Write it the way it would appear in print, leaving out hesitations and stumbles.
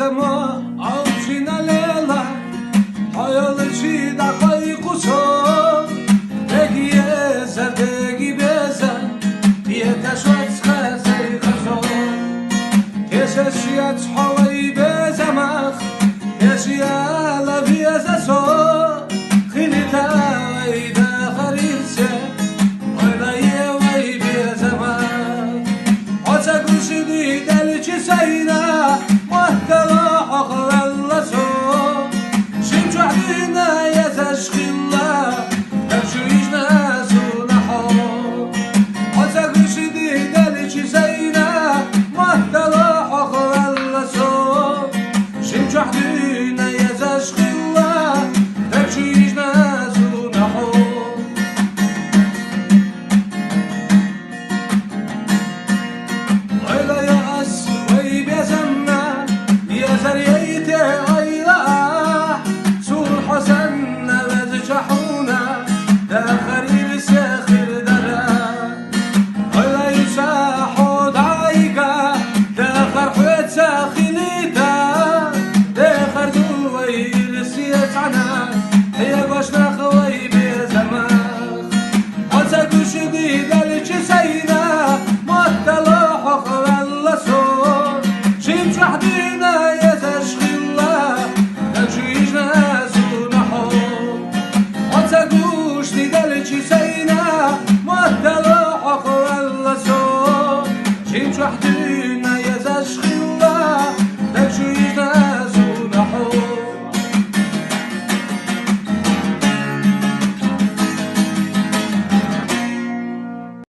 زما عوشنا ليلة حيالشي دقايق وصول بقي زردقي بزن يتشوت خزي خزول كششيات حوي بزمخ كشيا لبي زسو خلتا ويدا خريسة ويدا وي بزمخ عتقوش دي دلچ سينا محتلا حقل اللسو شمش وحدينا يتشخي الله تمشيش ناسو نحو عتقوش دي دلچ سينا محتلا حقل اللسو شمش وحدينا يتشخي الله تمشيش ناسو نحو ويلا يا أس وي بيزمنا يا زريتي أيلا سور حسن وزجحونا دا خريب ساخر درا ويلا يساحو دعيقا دا خرحوت ساخليتا دا خردو ويرسيت عنا هي قشنا خوي بيزمخ عتقوش دي دلچ سينا مطلع حقل اللسون شمش وحدينا يتشخي الله تمشيش ناسو نحو عتقوش دي دلچ سينا مطلع حقل اللسون شمش وحدينا